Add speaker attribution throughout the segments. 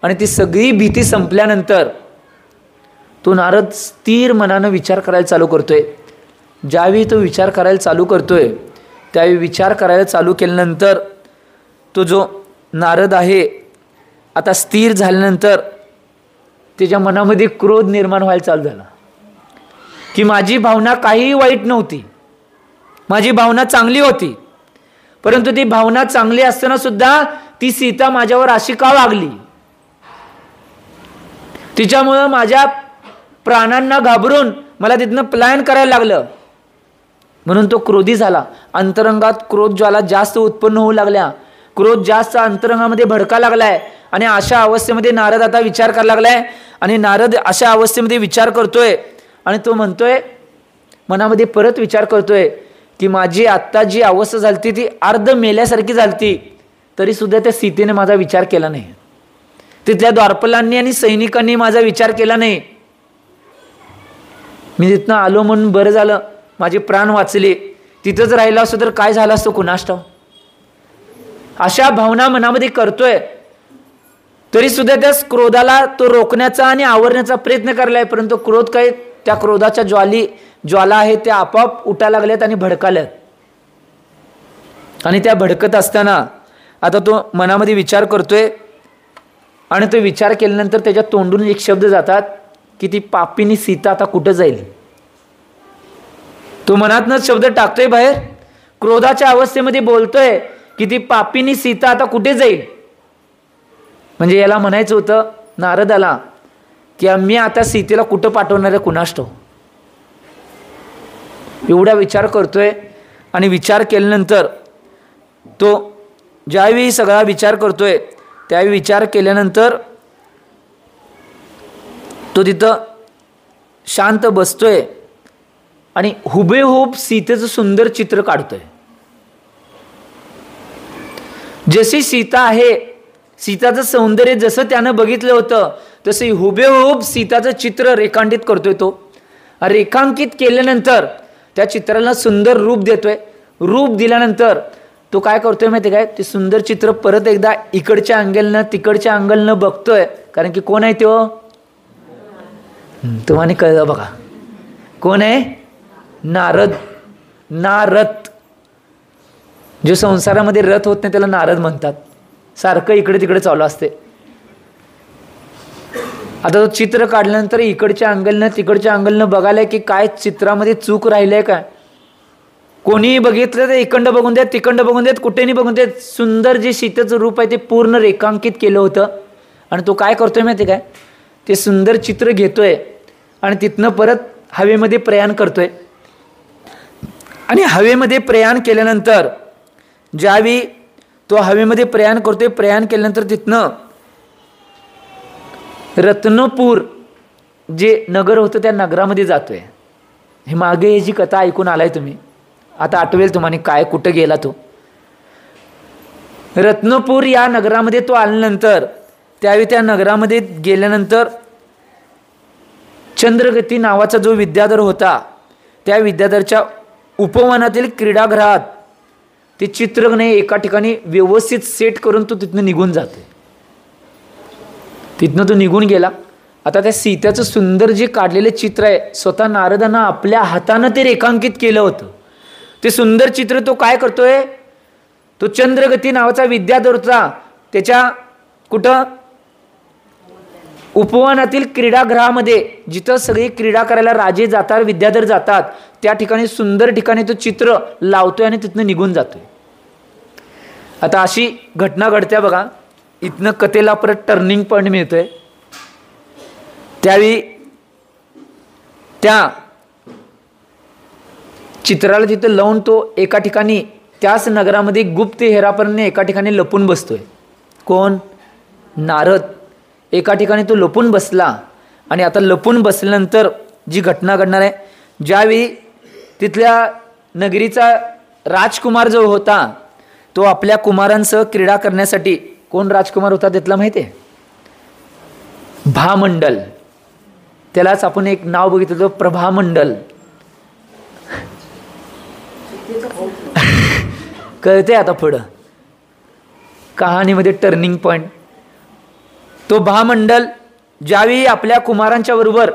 Speaker 1: आणि ती सगळी भीती संपल्यानंतर तो नारद स्थिर मनानं विचार करायला चालू करतोय. ज्यावेळी तो विचार करायला चालू करतोय त्यावेळी विचार करायला चालू केल्यानंतर तो जो नारद आहे आता स्थिर झाल्यानंतर त्याच्या मनामध्ये क्रोध निर्माण व्हायला चालू झाला की माझी भावना काहीही वाईट नव्हती, माझी भावना चांगली होती, परंतु ती भावना चांगली असताना सुद्धा ती सीता माझ्यावर अशी का वागली, तिच्यामुळं माझ्या प्राणांना घाबरून मला तिथनं पलायन करायला लागलं. म्हणून तो क्रोधी झाला. अंतरंगात क्रोध ज्वाला जास्त उत्पन्न होऊ लागल्या, क्रोध जास्त अंतरंगामध्ये भडका लागलाय. आणि अशा अवस्थेमध्ये नारद आता विचार करायला लागलाय. आणि नारद अशा अवस्थेमध्ये विचार करतोय आणि तो म्हणतोय, मनामध्ये परत विचार करतोय की माझी आत्ता जी अवस्था झालती ती अर्ध मेल्यासारखी झालती, तरी सुद्धा त्या सीतेने माझा विचार केला नाही, तिथल्या द्वारपालांनी आणि सैनिकांनी माझा विचार केला नाही. मी तिथनं आलो म्हणून बरं झालं, माझे प्राण वाचले, तिथंच राहिला असतो तर काय झालं असतं कुणास ठाऊक. अशा भावना मनामध्ये करतोय, तरी सुद्धा त्या क्रोधाला तो रोखण्याचा आणि आवरण्याचा प्रयत्न करायलाय. परंतु क्रोध काय, त्या क्रोधाच्या ज्वाला आहे त्या आपोआप उठायला लागल्यात आणि भडकाल्यात. आणि त्या भडकत असताना आता तो मनामध्ये विचार करतोय आणि तो विचार केल्यानंतर त्याच्या तोंडून एक शब्द जातात की ती पापिनी सीता आता कुठं जाईल. तो मनातनच शब्द टाकतोय बाहेर, क्रोधाच्या अवस्थेमध्ये बोलतोय की ती पापिनी सीता आता कुठे जाईल. म्हणजे याला म्हणायचं होतं नारदाला की आम्ही आता सीतेला कुठं पाठवणार आहे कुणास ठाऊक. एवढा विचार करतोय. आणि विचार केल्यानंतर तो ज्यावेळी सगळा विचार करतोय त्यावेळी विचार केल्यानंतर तो तिथं शांत बसतोय आणि हुबेहूब सीतेचं सुंदर चित्र काढतोय. जशी सीता आहे, सीताचं सौंदर्य जसं त्यानं बघितलं होतं तसे हुबेहूब सीताचं चित्र रेखांकित करतोय. तो रेखांकित केल्यानंतर त्या चित्राला सुंदर रूप देतोय. रूप दिल्यानंतर तो काय करतोय माहिती काय, ते सुंदर चित्र परत एकदा इकडच्या अँगलनं तिकडच्या अँगलनं बघतोय. कारण की कोण आहे तो, तुम्हाला कळलं बघा, कोण आहे, नारद. नारद जो संसारामध्ये रथ होत नाही त्याला नारद म्हणतात. सारखं इकडे तिकडे चालू असते. आता तो चित्र काढल्यानंतर इकडच्या अँगलनं तिकडच्या अँगलनं बघायला की काय चित्रामध्ये चूक राहिली काय. कोणीही बघितलं तर इकडं बघून देत, तिकडं बघून देत, कुठेही बघून देत. सुंदर जे सीतेचं रूप आहे ते पूर्ण रेखांकित केलं होतं. आणि तो काय करतोय माहिती काय, ते सुंदर चित्र घेतोय आणि तिथनं परत हवेमध्ये प्रयाण करतोय. आणि हवेमध्ये प्रयाण केल्यानंतर ज्यावेळी तो हवेमध्ये प्रयाण करतोय, प्रयाण केल्यानंतर तिथनं रत्नपूर जे नगर होतं त्या नगरामध्ये जातोय. हे मागे याची कथा ऐकून आलाय तुम्ही, आता आठवेल तुम्हाला काय कुठं गेला तो. रत्नपूर या नगरामध्ये तो आल्यानंतर त्यावेळी त्या नगरामध्ये गेल्यानंतर चंद्रगती नावाचा जो विद्याधर होता त्या विद्याधरच्या उपवनातील क्रीडागृहात ते चित्रने एका ठिकाणी व्यवस्थित सेट करून तो तिथनं निघून जातोय. तिथनं तो निघून गेला. आता त्या सीतेचं सुंदर जे काढलेले चित्र आहे स्वतः नारदांना आपल्या हातानं ते रेखांकित केलं होतं. ते सुंदर चित्र तो काय करतोय, तो चंद्रगती नावाचा विद्याधर होता त्याच्या कुठं उपवनातील क्रीडागृहामध्ये जिथं सगळी क्रीडा करायला राजे जातात, विद्याधर जातात, त्या ठिकाणी सुंदर ठिकाणी तो चित्र लावतोय आणि तिथनं निघून जातोय. आता अशी घटना घडत्या बघा. इथनं कथेला परत टर्निंग पॉईंट मिळतोय. त्यावेळी त्या चित्राला तिथं लावून तो एका ठिकाणी त्याच नगरामध्ये गुप्त हेरापर्यंत एका ठिकाणी लपून बसतोय. कोण, नारद. एका ठिकाणी तो लपून बसला. आणि आता लपून बसल्यानंतर जी घटना घडणार आहे, ज्यावेळी तिथल्या नगरीचा राजकुमार जो होता तो आपल्या कुमारांसह क्रीडा करण्यासाठी, कोण राजकुमार होता तिथला माहिती आहे, भामंडल. त्यालाच आपण एक नाव बघितलं होतं, प्रभामंडल. कळते आता पुढं कहाणीमध्ये टर्निंग पॉइंट. तो भामंडल ज्यावेळी आपल्या कुमारांच्या बरोबर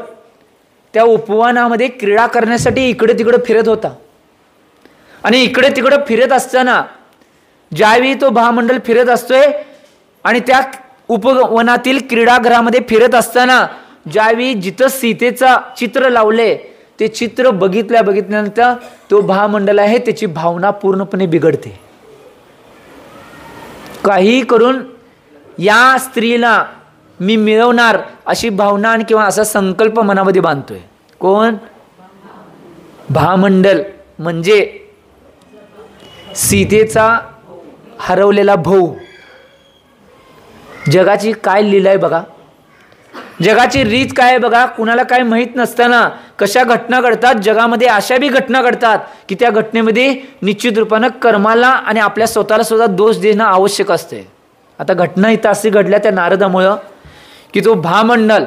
Speaker 1: त्या उपवनामध्ये क्रीडा करण्यासाठी इकडे तिकडे फिरत होता आणि इकडे तिकडे फिरत असताना ज्यावेळी तो भामंडल फिरत असतोय आणि त्या उपवनातील क्रीडागृहामध्ये फिरत असताना ज्यावेळी जिथं सीतेचा चित्र लावले ते चित्र बघितल्यानंतर तो भामंडल आहे त्याची भावना पूर्णपणे बिघडते. काही करून या स्त्रीला मी मिळवणार अशी भावना आणि किंवा असा संकल्प मनामध्ये बांधतोय. कोण? भामंडल म्हणजे सीतेचा हरवलेला भाऊ. जगाची काय लीला आहे बघा, जगाची रीत काय आहे बघा. कुणाला काय माहीत नसताना कशा घटना घडतात. जगामध्ये अशा बी घटना घडतात की त्या घटनेमध्ये निश्चित रूपानं कर्माला आणि आपल्या स्वतःला सुद्धा दोष देणं आवश्यक असते. आता घटना इथं अशी घडल्या त्या नारदामुळं की तो भामंडल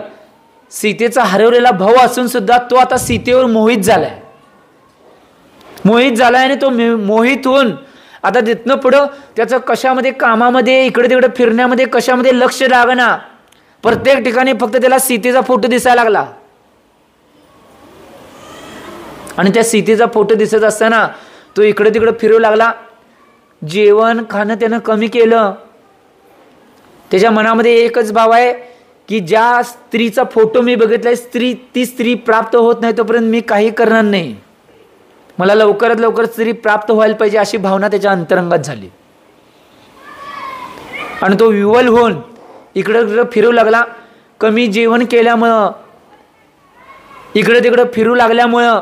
Speaker 1: सीतेचा हरवलेला भाऊ असून सुद्धा तो आता सीतेवर मोहित झालाय आणि तो मोहित होऊन आता तिथनं पुढं त्याचं कशामध्ये, कामामध्ये, इकडे तिकडे फिरण्यामध्ये कशामध्ये लक्ष लागना. प्रत्येक ठिकाणी फक्त त्याला सीतेचा फोटो दिसायला लागला आणि त्या सीतेचा फोटो दिसत असताना तो इकडे तिकडे फिरू लागला. जेवण खाणं त्यानं कमी केलं. त्याच्या मनामध्ये एकच भाव आहे की ज्या स्त्रीचा फोटो मी बघितलाय ती स्त्री प्राप्त होत नाही तोपर्यंत मी काही करणार नाही. मला लवकरात लवकर स्त्री प्राप्त व्हायला पाहिजे अशी भावना त्याच्या अंतरंगात झाली आणि तो विवल होऊन इकडे तिकडे फिरू लागला. कमी जेवण केल्यामुळं इकडे तिकडे फिरू लागल्यामुळं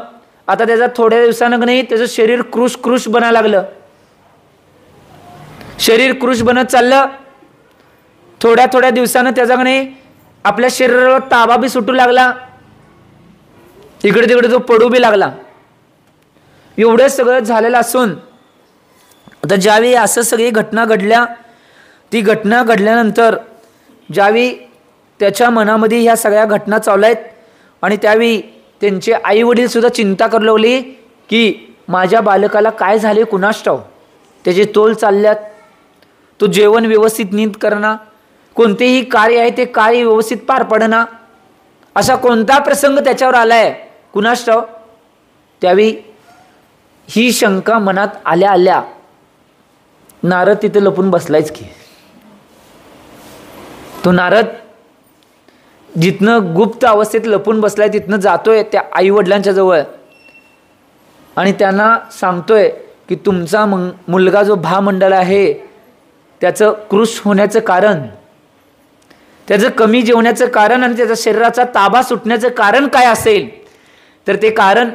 Speaker 1: आता त्याचा थोड्या दिवसानं नाही त्याचं शरीर कृश बनायला लागलं. शरीर कृश बनत चाललं. थोड्या दिवसानं त्याच्याकडे आपल्या शरीरावर ताबा बी सुटू लागला. इकडे तिकडे तो पडू बी लागला. एवढं सगळं झालेलं असून आता ज्यावेळी असं सगळी घटना घडल्या, ती घटना घडल्यानंतर ज्यावेळी त्याच्या मनामध्ये ह्या सगळ्या घटना चालू आहेत आणि त्यावेळी त्यांचे आई वडील सुद्धा चिंता करू लागली की माझ्या बालकाला काय झाले कुणास ठाऊक. त्याचे तोल चालल्यात, तो जेवण व्यवस्थित नीट करणं, कोणतेही कार्य आहे ते कार्य व्यवस्थित पार पडणं, असा कोणता प्रसंग त्याच्यावर आलाय कुणास ठाऊक. त्यावेळी ही शंका मनात आल्या नारद तिथे लपून बसलायच की. तो नारद जिथनं गुप्त अवस्थेत लपून बसलाय तिथनं जातोय त्या आई वडिलांच्या जवळ आणि त्यांना सांगतोय की तुमचा मुलगा जो भामंडल आहे त्याचं कृश होण्याचं कारण, त्याचं कमी जेवण्याचं कारण आणि त्याच्या शरीराचा ताबा सुटण्याचं कारण काय असेल तर ते कारण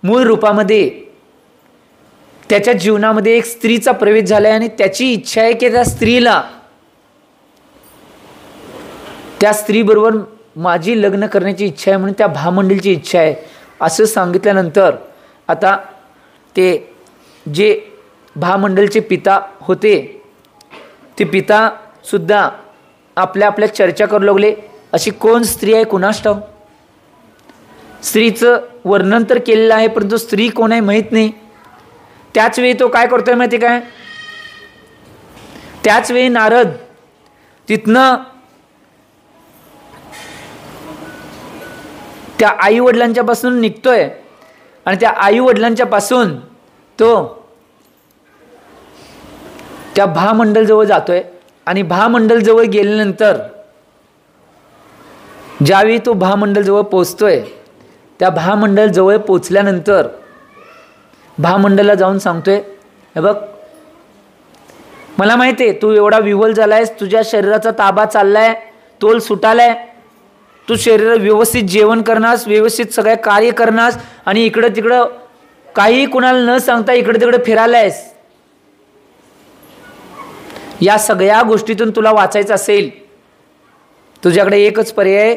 Speaker 1: मूळ रूपामध्ये त्याच्या जीवनामध्ये एक स्त्रीचा प्रवेश झालाय आणि त्याची इच्छा आहे की त्या स्त्रीबरोबर माझी लग्न करण्याची इच्छा आहे म्हणून त्या भामंडलची इच्छा आहे असं सांगितल्यानंतर आता ते जे भामंडलचे पिता होते ते पिता सुद्धा आपल्या चर्चा करू लागले. अशी कोण स्त्री आहे कुणास ठाऊक. स्त्रीचं वर्णन तर केलेलं आहे परंतु स्त्री कोण आहे माहीत नाही. त्याच वेळी तो काय करतोय माहिती काय, त्याच वेळी नारद तिथनं त्या आई वडिलांच्या पासून निघतोय आणि त्या आई वडिलांच्या पासून तो त्या भामंडल जवळ जातोय आणि भामंडल जवळ गेल्यानंतर ज्यावेळी तो भामंडल जवळ पोचतोय त्या भामंडल जवळ पोचल्यानंतर भामंडलला जाऊन सांगतोय हे बघ मला माहिती आहे तू एवढा विवल झालायस, तुझ्या शरीराचा ताबा चाललाय, तोल सुटालाय, तू शरीर व्यवस्थित जेवण करणास, व्यवस्थित सगळे कार्य करणास आणि इकडं तिकडं काही कुणाला न सांगता इकडे तिकडे फिरायलायस. या सगळ्या गोष्टीतून तुला वाचायचं असेल तुझ्याकडे एकच पर्याय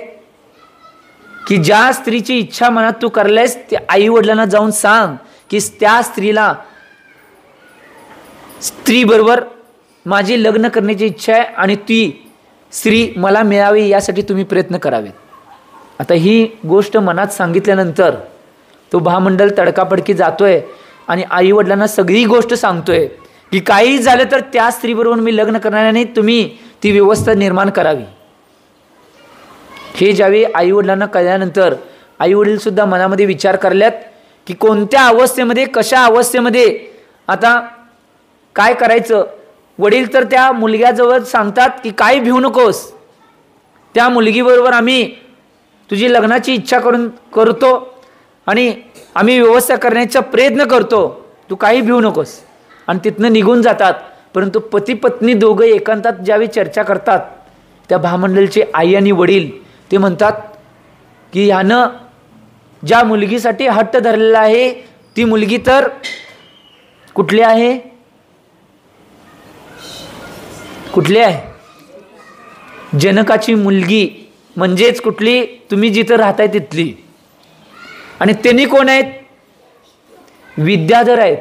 Speaker 1: की ज्या स्त्रीची इच्छा मनात तू करलायस त्या आई वडिलांना जाऊन सांग की त्या स्त्री बरोबर माझी लग्न करण्याची इच्छा आहे आणि ती स्त्री मला मिळावी यासाठी तुम्ही प्रयत्न करावेत. आता ही गोष्ट मनात सांगितल्यानंतर तो भामंडल तडकाफडकी जातोय आणि आई वडिलांना सगळी गोष्ट सांगतोय की काही झालं तर त्या स्त्रीबरोबर मी लग्न करणार नाही, तुम्ही ती व्यवस्था निर्माण करावी. हे ज्यावेळी आईवडिलांना कळल्यानंतर आईवडीलसुद्धा मनामध्ये विचार करल्यात की कोणत्या अवस्थेमध्ये, कशा अवस्थेमध्ये आता काय करायचं. वडील तर त्या मुलग्याजवळ सांगतात की काय भिवू नकोस, त्या मुलगीबरोबर आम्ही तुझी लग्नाची इच्छा करतो आणि आम्ही व्यवस्था करण्याचा प्रयत्न करतो, तू काही भिवू नकोस. आणि तिथनं निघून जातात. परंतु पती पत्नी दोघं एकांतात ज्यावेळी चर्चा करतात, त्या महामंडळाचे आई आणि वडील ते म्हणतात की ह्यानं ज्या मुलगीसाठी हट्ट धरलेला आहे ती मुलगी तर कुठली आहे, कुठली आहे? जनकाची मुलगी, म्हणजेच कुठली, तुम्ही जिथं राहताय तिथली. आणि त्यांनी कोण आहेत? विद्याधर आहेत.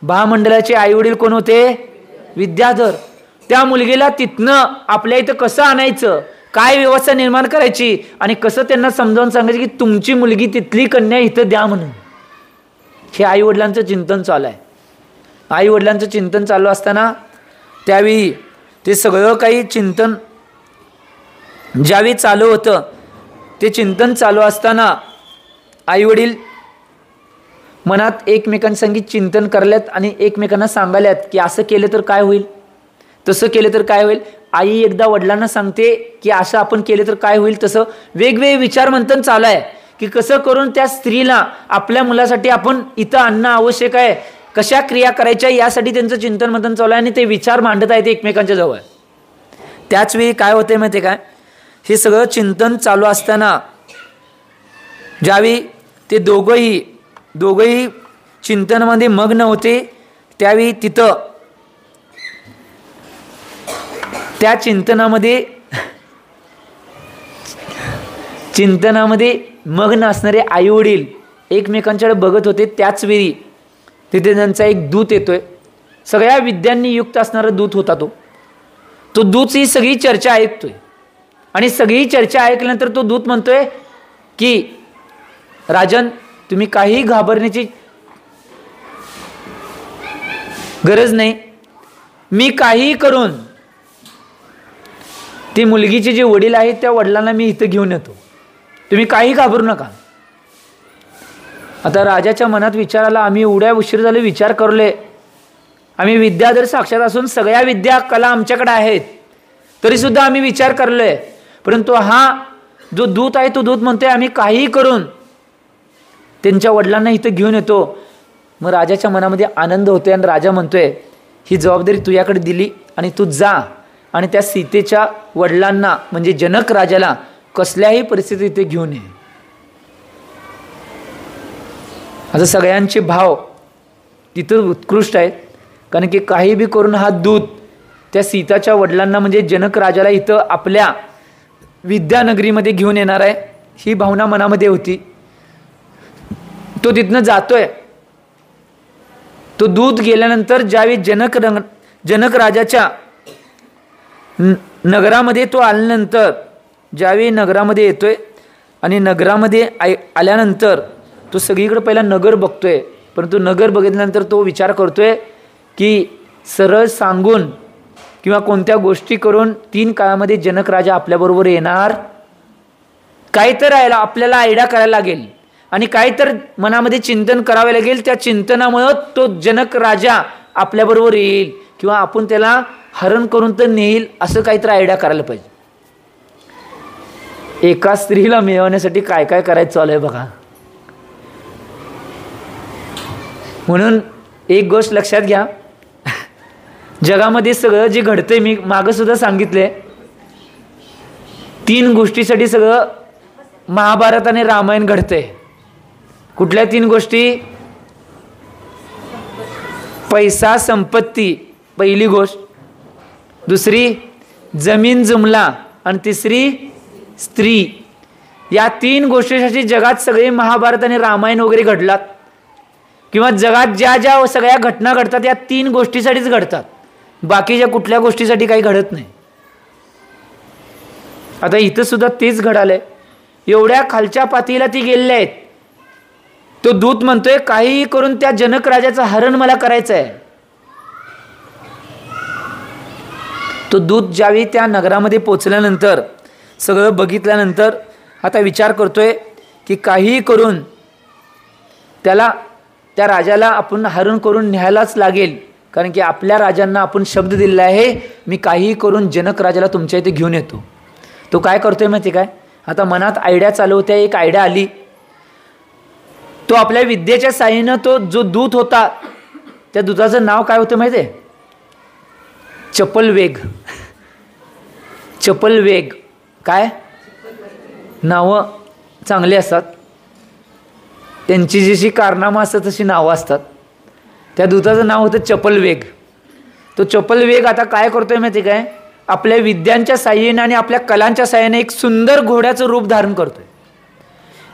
Speaker 1: महामंडळाचे आईवडील कोण होते? विद्याधर. त्या मुलगीला तिथनं आपल्या इथं कसं आणायचं, काय व्यवस्था निर्माण करायची आणि कसं त्यांना समजावून सांगायचं की तुमची मुलगी तिथली कन्या इथं द्या म्हणून. हे आईवडिलांचं चिंतन चालू आहे. आईवडिलांचं चिंतन चालू असताना त्यावेळी ते सगळं काही चिंतन ज्यावेळी चालू होतं, ते चिंतन चालू असताना आईवडील मनात एकमेकांसंगी चिंतन करल्यात आणि एकमेकांना सांगाल्यात की असं केलं तर काय होईल, तसं केलं तर काय होईल. आई एकदा वडिलांना सांगते की असं आपण केलं तर काय होईल, तसं वेगवेगळे विचार मंथन चालू आहे की कसं करून त्या स्त्रीला आपल्या मुलासाठी आपण इथं आणणं आवश्यक आहे, कशा क्रिया करायच्या यासाठी त्यांचं चिंतन मंथन चालू आहे आणि ते विचार मांडत आहेत एकमेकांच्या जवळ. त्याचवेळी काय होते माहिती आहे काय, हे सगळं चिंतन चालू असताना ज्यावेळी ते दोघंही चिंतनामध्ये मग्न होते, त्यावेळी तिथं त्या चिंतनामध्ये मग्न असणारे आई वडील एकमेकांच्याकडे बघत होते. त्याच वेळी तिथे त्यांचा एक दूत येतोय. सगळ्या विद्यांनी युक्त असणारा दूत होता. तो दूत ही सगळी चर्चा ऐकतोय आणि सगळी चर्चा ऐकल्यानंतर तो दूत म्हणतोय की राजन, तुम्ही काही घाबरण्याची गरज नाही. मी काही करून ती मुलगीचे जे वडील आहेत त्या वडिलांना मी इथं घेऊन येतो, तुम्ही काही घाबरू नका. आता राजाच्या मनात विचार आला, आम्ही एवढ्या उशीर झाले विचार करले, आम्ही विद्याधर साक्षात असून सगळ्या विद्या कला आमच्याकडे आहेत, तरी सुद्धा आम्ही विचार करलोय. परंतु हा जो दूत आहे तो दूत म्हणतोय आम्ही काही करून त्यांच्या वडिलांना इथं घेऊन येतो. मग राजाच्या मनामध्ये आनंद होतोय आणि राजा म्हणतोय ही जबाबदारी तुझ्याकडे दिली आणि तू जा आणि त्या सीतेच्या वडिलांना म्हणजे जनक राजाला कसल्याही परिस्थितीत इथे घेऊन ये. आता सगळ्यांचे भाव तिथं उत्कृष्ट आहेत, कारण की काही बी करून हा दूत त्या सीताच्या वडिलांना म्हणजे जनक राजाला इथं आपल्या विद्यानगरीमध्ये घेऊन येणार आहे, ही भावना मनामध्ये होती. तो तिथनं जातोय. तो दूत गेल्यानंतर ज्यावेळी जनक राजाच्या नगरामध्ये तो आल्यानंतर ज्यावेळी नगरामध्ये येतोय आणि नगरामध्ये आल्यानंतर तो सगळीकडे पहिला नगर बघतोय. परंतु नगर बघितल्यानंतर तो विचार करतोय की सरळ सांगून किंवा कोणत्या गोष्टी करून 3 काळामध्ये जनक राजा आपल्याबरोबर येणार, काहीतरी आपल्याला आयडिया करायला लागेल आणि काहीतरी मनामध्ये चिंतन करावे लागेल. त्या चिंतनामुळे तो जनक राजा आपल्याबरोबर येईल किंवा आपण त्याला हरण करून तर नेईल, असं काहीतरी आयडिया करायला पाहिजे. एका स्त्रीला मिळवण्यासाठी काय काय करायचं चालू आहे बघा. म्हणून एक गोष्ट लक्षात घ्या, जगामध्ये सगळं जे घडतंय, मी मागं सुद्धा सांगितलंय, 3 गोष्टीसाठी सगळं महाभारत आणि रामायण घडतंय. कुठल्या 3 गोष्टी? पैसा संपत्ती पहिली गोष्ट, दुसरी जमीन जुमला आणि तिसरी स्त्री. या 3 गोष्टीसाठी जगात सगळे महाभारत आणि रामायण वगैरे घडलात किंवा जगात ज्या ज्या सगळ्या घटना घडतात या 3 गोष्टीसाठीच घडतात, बाकीच्या कुठल्या गोष्टीसाठी काही घडत नाही. आता इथं सुद्धा तेच घडालंय. एवढ्या खालच्या पातळीला ती गेलेले आहेत. तो दूत म्हणतोय काही करून त्या जनक राजाचं हरण मला करायचं आहे. तो दूत ज्यावेळी त्या नगरामध्ये पोचल्यानंतर सगळं बघितल्यानंतर आता विचार करतोय की काहीही करून त्या राजाला आपण हरण करून न्यायलाच लागेल, कारण की आपल्या राजांना आपण शब्द दिलेला आहे, मी काहीही करून जनक राजाला तुमच्या इथे घेऊन येतो. तो काय करतोय माहिती काय, आता मनात आयडिया चालू होत्या, एक आयडिया आली. तो आपल्या विद्येच्या साह्यानं तो जो दूत होता, त्या दूताचं नाव काय होतं माहिती आहे, चपलवेग. चपलवेग. काय नावं चांगली असतात, त्यांची जशी कारनामा असतात तशी नावं असतात. त्या दूताचं नाव होतं चपलवेग. तो चपलवेग आता काय करतोय माहिती काय, आपल्या विद्यांच्या साह्याने आणि आपल्या कलांच्या साह्याने एक सुंदर घोड्याचं रूप धारण करतोय.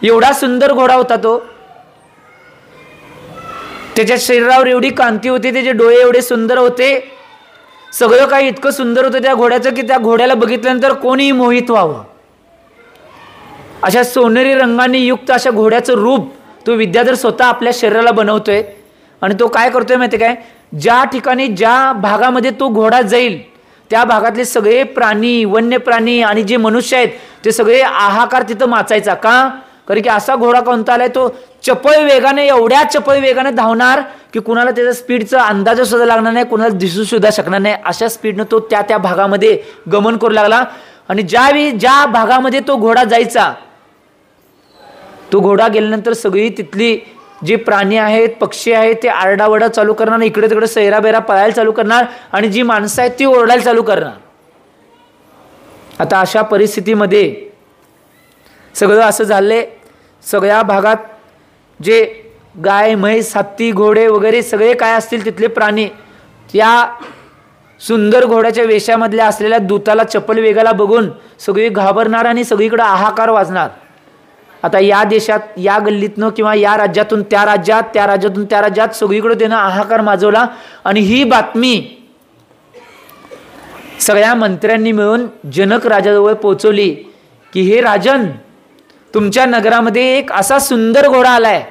Speaker 1: एवढा सुंदर घोडा होता तो, त्याच्या शरीरावर एवढी कांती होती, त्याचे डोळे एवढे सुंदर होते, सगळं काही इतकं सुंदर होतं त्या घोड्याचं की त्या घोड्याला बघितल्यानंतर कोणीही मोहित व्हावं. अशा सोनेरी रंगाने युक्त अशा घोड्याचं रूप तो विद्याधर स्वतः आपल्या शरीराला बनवतोय. आणि तो काय करतोय माहिती काय, ज्या ठिकाणी ज्या भागामध्ये तो घोडा जाईल त्या भागातले सगळे प्राणी, वन्य प्राणी आणि जे मनुष्य आहेत ते सगळे आहाकार तिथं माचायचा. का, कारण की असा घोडा कोणता आलाय, तो चपळ वेगाने, एवढ्या चपळ वेगाने धावणार की कुणाला त्याचा स्पीडचा अंदाज सुद्धा लागणार नाही, कुणाला दिसू सुद्धा शकणार नाही, अशा स्पीडनं तो त्या भागामध्ये गमन करू लागला. आणि ज्यावेळी ज्या भागामध्ये तो घोडा जायचा, तो घोडा गेल्यानंतर सगळी तिथली जे प्राणी आहेत, पक्षी आहेत, ते आरडावडा चालू करणार, इकडे तिकडे सैराबेरा पळायला चालू करणार आणि जी माणसं आहेत ती ओरडायला चालू करणार. आता अशा परिस्थितीमध्ये सगळं असं झालंय, सगळ्या भागात जे गाय, म्हैस, हत्ती, घोडे वगैरे सगळे काय असतील तिथले प्राणी त्या सुंदर घोड्याच्या वेशामधल्या असलेल्या दूताला, चपल वेगाला बघून सगळी घाबरणार आणि सगळीकडे हाहाकार वाजणार. आता या देशात, या गल्लीतनं किंवा या राज्यातून त्या राज्यात, त्या राज्यातून त्या राज्यात सगळीकडे त्यानं हाहाकार माजवला. आणि ही बातमी सगळ्या मंत्र्यांनी मिळून जनक राजाजवळ पोहोचवली की हे राजन, तुमच्या नगरामध्ये एक असा सुंदर घोडा आलाय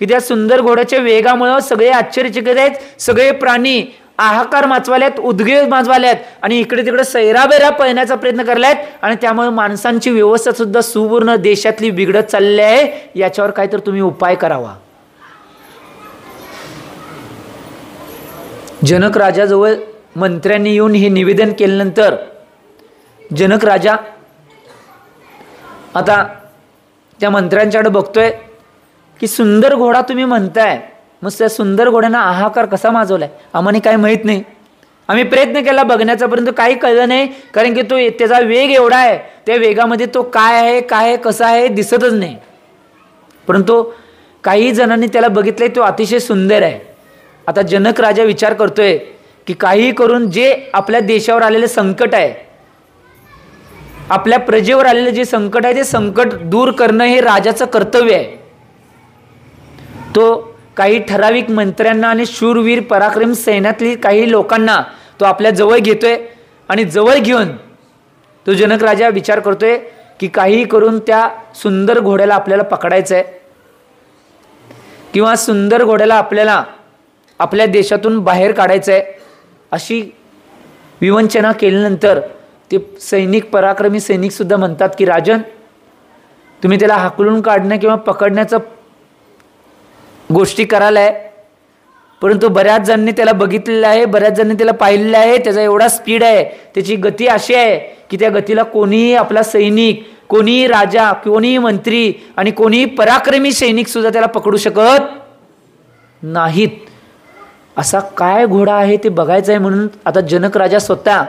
Speaker 1: की त्या सुंदर घोड्याच्या वेगामुळे सगळे आश्चर्यचकित आहेत, सगळे प्राणी आहाकार माचवाल्यात, उद्गीर माजवाल्यात आणि इकडे तिकडे सैराबेरा पळण्याचा प्रयत्न करल्यात. आणि त्यामुळे माणसांची व्यवस्था सुद्धा सुपूर्ण देशातली बिघडत चालली आहे. याच्यावर काहीतरी तुम्ही उपाय करावा. जनक राजाजवळ मंत्र्यांनी येऊन हे निवेदन केल्यानंतर जनक राजा आता त्या मंत्र्यांच्याकडे बघतोय की सुंदर घोडा तुम्ही म्हणताय, मग त्या सुंदर घोड्यांना हाहाकार कसा माजवलाय आम्हाला काही माहीत नाही. आम्ही प्रयत्न केला बघण्याचा, परंतु काही कळलं नाही, कारण की तो त्याचा वेग एवढा आहे, त्या वेगामध्ये तो काय आहे कसा आहे दिसतच नाही. परंतु काही जणांनी त्याला बघितलंय, तो अतिशय सुंदर आहे. आता जनक राजा विचार करतोय की काही करून जे आपल्या देशावर आलेले संकट आहे, आपल्या प्रजेवर आलेले जे संकट आहे, ते संकट दूर करणं हे राजाचं कर्तव्य आहे. तो काही ठराविक मंत्र्यांना आणि शूरवीर पराक्रमी सैन्यातली काही लोकांना तो आपल्या जवळ घेतोय आणि जवळ घेऊन तो जनक राजा विचार करतोय की काही करून त्या सुंदर घोड्याला आपल्याला पकडायचं आहे किंवा सुंदर घोड्याला आपल्याला आपल्या देशातून बाहेर काढायचं आहे. अशी विवंचना केल्यानंतर ते सैनिक, पराक्रमी सैनिक सुद्धा म्हणतात की राजन, तुम्ही त्याला हाकलून काढणं किंवा पकडण्याचं गोष्टी करायला आहे, परंतु बऱ्याच जणांनी त्याला बघितलेलं आहे, बऱ्याच जणांनी त्याला पाहिलेलं आहे, त्याचा एवढा स्पीड आहे, त्याची गती अशी आहे की त्या गतीला कोणीही आपला सैनिक, कोणीही राजा, कोणीही मंत्री आणि कोणीही पराक्रमी सैनिक सुद्धा त्याला पकडू शकत नाहीत. असा काय घोडा आहे ते बघायचं आहे. म्हणून आता जनक राजा स्वतः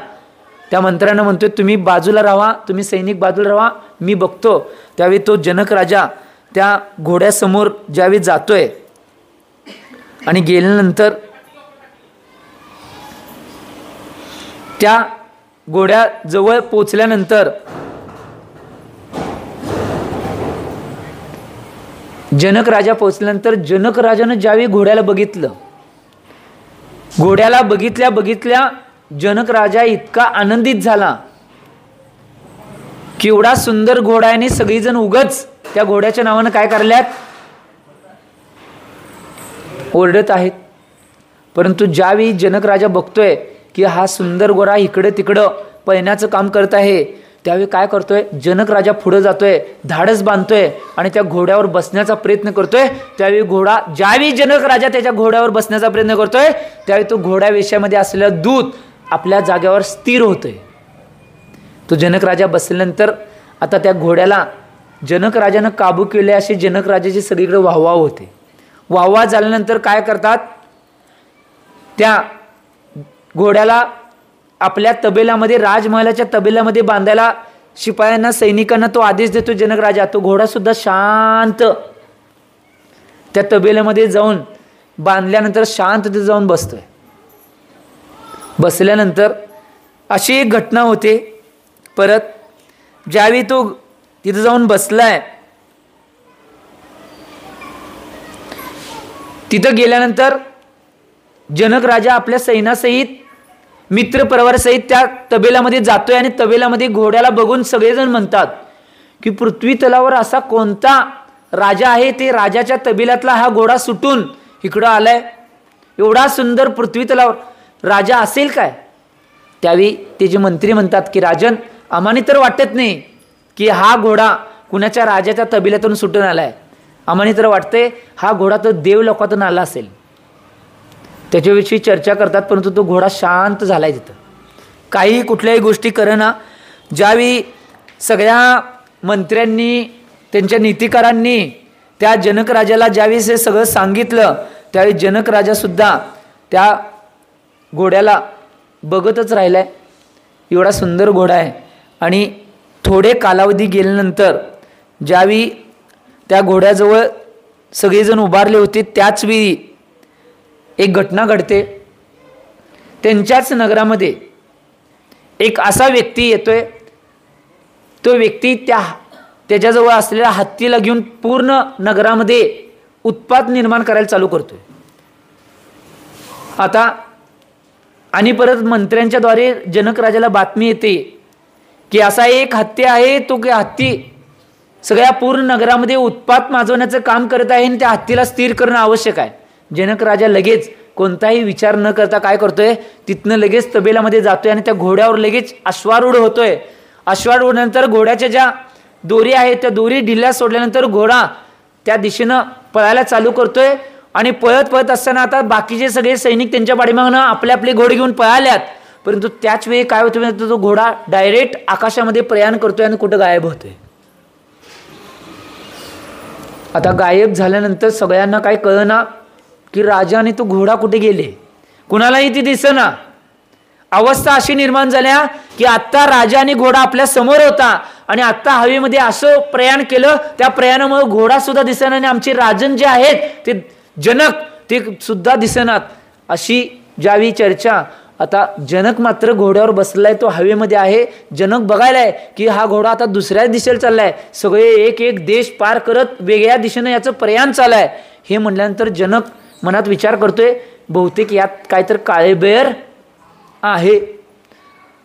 Speaker 1: त्या मंत्र्यांना म्हणतोय, तुम्ही बाजूला राहा, तुम्ही सैनिक बाजूला राहा, मी बघतो. त्यावेळी तो जनक राजा त्या घोड्यासमोर ज्यावेळी जातोय आणि गेल्यानंतर त्या घोड्याजवळ पोचल्यानंतर जनक राजा पोचल्यानंतर जनक राजानं ज्यावेळी घोड्याला बघितलं, घोड्याला बघितल्या जनक राजा इतका आनंदित झाला की एवढा सुंदर घोडा आहे आणि सगळीजण उगाच त्या घोड्याच्या नावानं काय करल्यात, ओरडत आहेत. परंतु ज्यावेळी जनक राजा बघतोय की हा सुंदर घोडा इकडे तिकडं पळण्याचं काम करत आहे, त्यावेळी काय करतोय, जनक राजा पुढे जातोय, धाडस बांधतोय आणि त्या घोड्यावर बसण्याचा प्रयत्न करतोय. त्यावेळी घोडा, ज्यावेळी जनक राजा त्याच्या घोड्यावर बसण्याचा प्रयत्न करतोय त्यावेळी तो घोड्या वेशामध्ये असलेला दूत आपल्या जागेवर स्थिर होतोय. तो जनक राजा बसल्यानंतर आता त्या घोड्याला जनक राजानं काबू केले असे जनक राजाची सगळीकडे वाहवा होते. वाहवा झाल्यानंतर काय करतात, त्या घोड्याला आपल्या तबेल्यामध्ये, राजमहालाच्या तबेल्यामध्ये बांधायला शिपायांना, सैनिकांना तो आदेश देतो जनक राजा. तो घोडा सुद्धा शांत त्या तबेल्यामध्ये जाऊन बांधल्यानंतर शांत तिथे जाऊन बसतोय. बसल्यानंतर अशी एक घटना होते. परत ज्यावेळी तो तिथे जाऊन बसलाय, तिथं गेल्यानंतर जनक राजा आपल्या सैन्यासहित, मित्र परिवारासहित त्या तबेल्यामध्ये जातोय आणि तबेल्यामध्ये घोड्याला बघून सगळेजण म्हणतात की पृथ्वी तलावर असा कोणता राजा आहे, ते राजाच्या तबेल्यातला हा घोडा सुटून इकडं आलाय, एवढा सुंदर पृथ्वी तलावर राजा असेल काय. त्यावेळी ते जे मंत्री म्हणतात की राजन, आम्हाने तर वाटत नाही की हा घोडा कुणाच्या राजाच्या तबेल्यातून सुटून आलाय, आम्हाने तर वाटतंय हा घोडा तर देव लोकातून आला असेल. त्याच्याविषयी चर्चा करतात, परंतु तो घोडा शांत झालाय तिथं, काही कुठल्याही गोष्टी करेना. ज्यावेळी सगळ्या मंत्र्यांनी, त्यांच्या नीतिकारांनी त्या जनक राजाला ज्यावेळी हे सगळं सांगितलं त्यावेळी जनक राजा सुद्धा त्या घोड्याला बघतच राहिलाय. एवढा सुंदर घोडा आहे. आणि थोडे कालावधी गेल्यानंतर ज्यावेळी त्या घोड्याजवळ सगळेजण उभारले होते त्याच वेळी एक घटना घडते. त्यांच्याच नगरामध्ये एक असा व्यक्ती येतोय, तो व्यक्ती त्याच्याजवळ असलेल्या हत्तीला घेऊन पूर्ण नगरामध्ये उत्पात निर्माण करायला चालू करतोय. आता आणि परत मंत्र्यांच्या द्वारे जनक राजाला बातमी येते की असा एक हत्ती आहे, तो की हत्ती सगळ्या पूर्ण नगरामध्ये उत्पात माजवण्याचं काम करत आहे आणि त्या हत्तीला स्थिर करणं आवश्यक आहे. जनक राजा लगेच कोणताही विचार न करता काय करतोय, तिथनं लगेच तबेल्यामध्ये जातोय आणि त्या घोड्यावर लगेच अश्वारूढ होतोय. अश्वारूढ घोड्याच्या ज्या दोरी आहेत त्या दोरी ढिल्या सोडल्यानंतर घोडा त्या दिशेनं पळायला चालू करतोय. आणि पळत पळत असताना आता बाकीचे सगळे सैनिक त्यांच्या पाठीमागनं आपले आपले घोडे घेऊन पळाल्यात, परंतु त्याच वेळी काय होतं, तो घोडा डायरेक्ट आकाशामध्ये प्रयाण करतोय आणि कुठं गायब होतोय. आता गायब झाल्यानंतर सगळ्यांना काय कळना की राजा आणि तो घोडा कुठे गेले, कुणालाही ती दिसेना. अवस्था अशी निर्माण झाल्या की आत्ता राजा आणि घोडा आपल्या समोर होता आणि आत्ता हवेमध्ये असं प्रयाण केलं, त्या प्रयाणामुळे घोडा सुद्धा दिसेना आणि आमचे राजन जे आहेत ते जनक ते सुद्धा दिसेनात. अशी ज्यावेळी चर्चा, आता जनक मात्र घोड्यावर बसलाय, तो हवेमध्ये आहे. जनक बघायलाय की हा घोडा आता दुसऱ्याच दिशेला चाललाय, सगळे एक एक देश पार करत वेगळ्या दिशेनं याचं प्रयाण चाललंय. हे म्हटल्यानंतर जनक मनात विचार करतोय, बहुतेक यात काहीतरी काळेबेर आहे.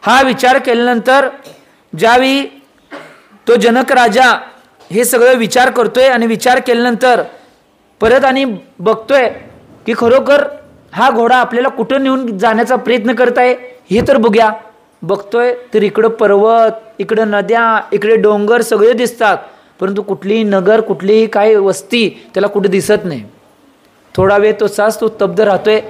Speaker 1: हा विचार केल्यानंतर ज्यावेळी तो जनक राजा हे सगळं विचार करतोय आणि विचार केल्यानंतर परत आणि बघतोय की खरोखर हा घोडा आपल्याला कुठं नेऊन जाण्याचा प्रयत्न करत आहे हे तर बघूया. बघतोय तर इकडं पर्वत, इकडं नद्या, इकडे डोंगर सगळे दिसतात, परंतु कुठलीही नगर, कुठलीही काही वस्ती त्याला कुठे दिसत नाही. थोडा वेळ तसाच तो स्तब्ध राहतोय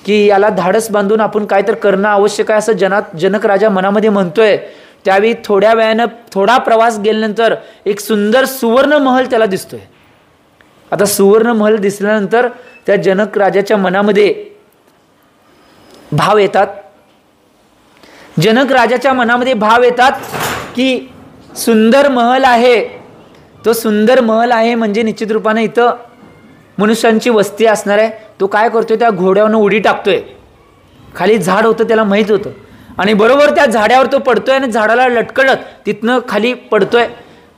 Speaker 1: की याला धाडस बांधून आपण काय तर करणं आवश्यक आहे असं जनक राजा मनामध्ये म्हणतोय. त्यावेळी थोड्या वेळानं थोडा प्रवास गेल्यानंतर एक सुंदर सुवर्ण महल त्याला दिसतोय. आता सुवर्ण महल दिसल्यानंतर त्या जनक राजाच्या मनामध्ये भाव येतात. जनक राजाच्या मनामध्ये भाव येतात की सुंदर महल आहे, तो सुंदर महल आहे म्हणजे निश्चित रूपाने इथं मनुष्यांची वस्ती असणार आहे. तो काय करतोय, त्या घोड्यावरनं उडी टाकतोय. खाली झाड होतं, त्याला माहीत होतं, आणि बरोबर त्या झाडावर तो पडतोय आणि झाडाला लटकळत तिथनं खाली पडतोय.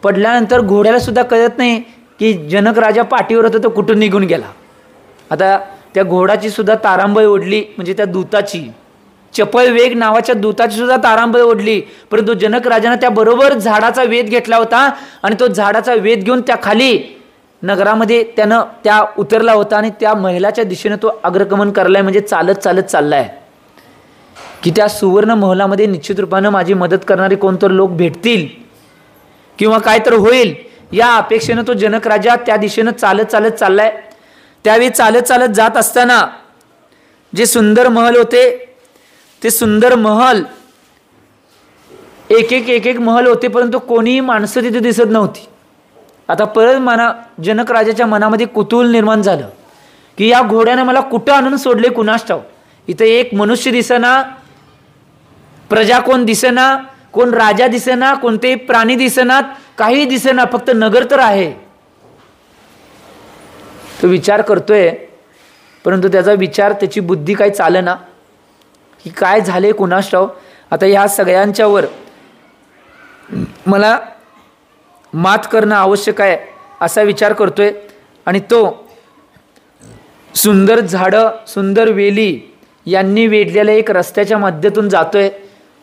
Speaker 1: पडल्यानंतर घोड्याला सुद्धा कळत नाही की जनक राजा पाठीवर होता तो कुठून निघून गेला. आता त्या घोडाची सुद्धा तारांबळ ओढली, म्हणजे त्या दूताची, चपळ वेग नावाच्या दूताची सुद्धा तारांबळ ओढली. परंतु जनक राजाने त्या बरोबर झाडाचा वेध घेतला होता आणि तो झाडाचा वेध घेऊन त्या खाली नगरामध्ये त्यानं त्या उतरला होता आणि त्या महिलाच्या दिशेने तो अग्रगमन करलाय, म्हणजे चालत चालत चाललाय. की त्या सुवर्ण महलामध्ये निश्चित रूपानं माझी मदत करणारे कोणतर लोक भेटतील किंवा काय तर होईल या अपेक्षेनं तो जनक राजा त्या दिशेनं चालत चालत चाललाय. त्यावेळी चालत चालत जात असताना जे सुंदर महल होते ते सुंदर महल एक एक महल होते, परंतु कोणीही माणसं तिथे दिसत नव्हती. आता परत जनक राजाच्या मनामध्ये कुतूहल निर्माण झालं की या घोड्याने मला कुठं आणून सोडले कुणास ठाऊक. इथं एक मनुष्य दिसेना, प्रजा कोण दिसेना, कोण राजा दिसेना, कोणतेही प्राणी दिसेनात, काही दिसेना, फक्त नगर तर आहे. तो विचार करतोय, परंतु त्याचा विचार, त्याची बुद्धी काही चालेना की काय झाले कुणास ठाऊक. आता ह्या सगळ्यांच्यावर मला मात करणं आवश्यक आहे असा विचार करतोय. आणि तो सुंदर झाडं, सुंदर वेली यांनी वेढलेल्या एक रस्त्याच्या मध्यातून जातोय.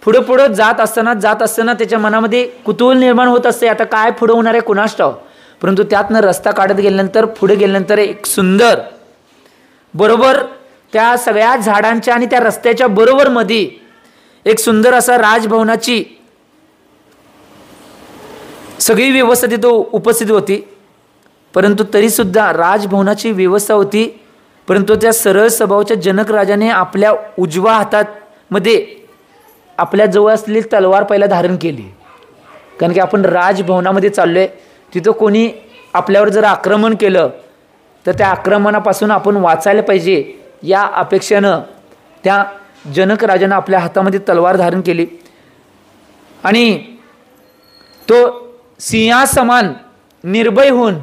Speaker 1: पुढं पुढं जात असताना त्याच्या मनामध्ये कुतूहल निर्माण होत असते, आता काय पुढं होणार आहे कुणास ठाऊक. परंतु त्यातनं रस्ता काढत गेल्यानंतर पुढे गेल्यानंतर एक सुंदर, बरोबर त्या सगळ्या झाडांच्या आणि त्या रस्त्याच्या बरोबर मध्ये एक सुंदर असा राजभवनाची सगळी व्यवस्था तिथं उपस्थित होती. परंतु तरीसुद्धा राजभवनाची व्यवस्था होती, परंतु त्या सरळ स्वभावाच्या जनक राजाने आपल्या उजव्या हातामध्ये आपल्या जवळ असलेली तलवार पहिला धारण केली. कारण की आपण राजभवनामध्ये चाललोय, तिथं कोणी आपल्यावर जर आक्रमण केलं तर त्या आक्रमणापासून आपण वाचायला पाहिजे या अपेक्षेनं त्या जनक राजानं आपल्या हातामध्ये तलवार धारण केली. आणि तो सिंहासमान निर्भय होऊन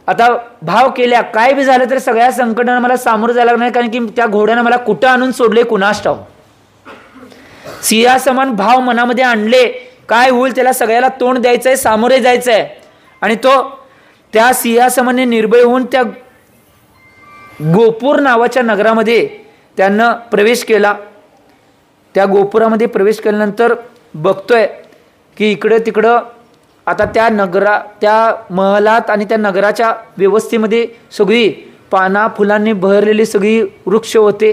Speaker 1: आता भाव केल्या, काय बी झालं तर सगळ्या संकटांना मला सामोरं जायला नाही, कारण की त्या घोड्यानं मला कुठं आणून सोडले कुणास ठाऊक. सिंहासमान भाव मनामध्ये आणले, काय होईल त्याला सगळ्याला तोंड द्यायचंय, सामोरे जायचंय. आणि तो त्या सिंहासमाने निर्भय होऊन त्या गोपूर नावाच्या नगरामध्ये त्यांना प्रवेश केला. त्या गोपुरामध्ये प्रवेश केल्यानंतर बघतोय की इकडे तिकडं आता त्या महलात आणि त्या नगराच्या व्यवस्थेमध्ये सगळी पाना फुलांनी बहरलेली सगळी वृक्ष होते,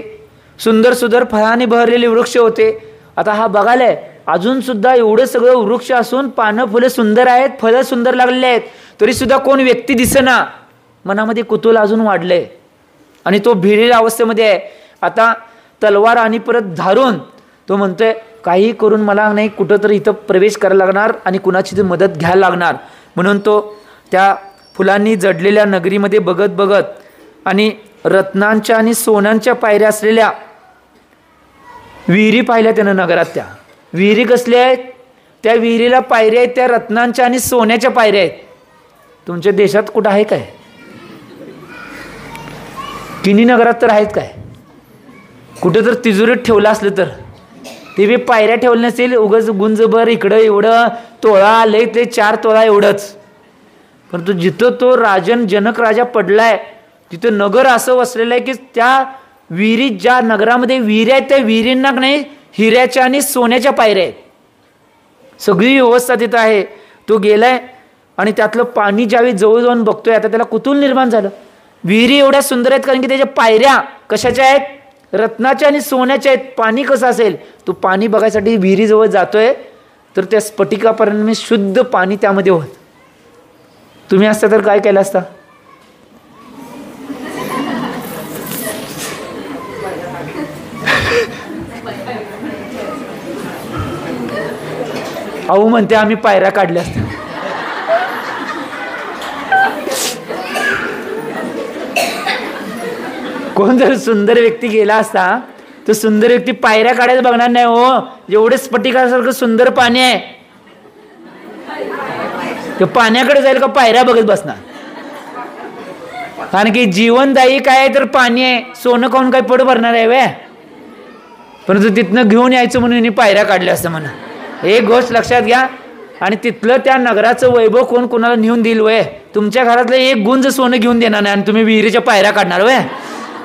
Speaker 1: सुंदर सुंदर फळांनी बहरलेले वृक्ष होते. आता हा बघायलाय अजून सुद्धा एवढं सगळं वृक्ष असून पानं फुलं सुंदर आहेत, फळं सुंदर लागलेले आहेत, तरी सुद्धा कोण व्यक्ती दिसेना. मनामध्ये कुतूहल अजून वाढलंय आणि तो भिडलेल्या अवस्थेमध्ये आहे. आता तलवार आणि परत धारून तो म्हणतोय काही करून मला नाही कुठं तरी इथं प्रवेश करायला लागणार आणि कुणाची तरी मदत घ्यायला लागणार. म्हणून तो त्या फुलांनी जडलेल्या नगरीमध्ये बघत बघत आणि रत्नांच्या आणि सोन्यांच्या पायऱ्या असलेल्या विहिरी पाहिल्या त्यानं नगरात. त्या विहिरी कसल्या आहेत? त्या विहिरीला पायऱ्या आहेत, त्या रत्नांच्या आणि सोन्याच्या पायऱ्या आहेत. तुमच्या देशात कुठं आहे काय? किनी नगरात तर आहेत काय? कुठं तर तिजोरीत ठेवलं असलं तर ते बी पायऱ्या ठेवल्या नसेल, उगाच गुंजभर इकडं एवढं तोळा लय ते 4 तोळा एवढंच. परंतु जिथं तो राजन जनक राजा पडलाय तिथं नगर असं वसलेलं आहे की त्या विहिरी, ज्या नगरामध्ये विहिरी आहेत त्या विहिरींना नाही हिऱ्याच्या आणि सोन्याच्या पायऱ्या आहेत. सगळी व्यवस्था तिथं आहे. तो गेलाय आणि त्यातलं पाणी ज्यावेळी जवळ जाऊन बघतोय आता त्याला कुतूहल निर्माण झालं. विहिरी एवढ्या सुंदर आहेत कारण की त्याच्या पायऱ्या कशाच्या आहेत? रत्नाच्या आणि सोन्याच्या आहेत. पाणी कसं असेल? तो पाणी बघायसाठी विहिरीजवळ जातोय तर त्या स्फटिकापर्यंत शुद्ध पाणी त्यामध्ये होत. तुम्ही असता तर काय केलं असता? अहो म्हणते आम्ही पायऱ्या काढल्या असत्या. कोण जर सुंदर व्यक्ती गेला असता तर सुंदर व्यक्ती पायऱ्या काढायला बघणार नाही. हो, एवढे स्फटिकासारखं सुंदर पाणी आहे, ते पाण्याकडे जाईल का पायऱ्या बघत बसणार? कारण की जीवनदायी काय आहे तर पाणी आहे. सोनं खाऊन काही पोट भरणार आहे वे? परंतु तिथनं घेऊन यायचं म्हणून पायऱ्या काढल्या असतं म्हणा. एक गोष्ट लक्षात घ्या. आणि तिथलं त्या नगराचं वैभव कोण कोणाला नेऊन देईल वय? तुमच्या घरातलं एक गुंज सोनं घेऊन देणार नाही आणि तुम्ही विहिरीच्या पायऱ्या काढणार वय?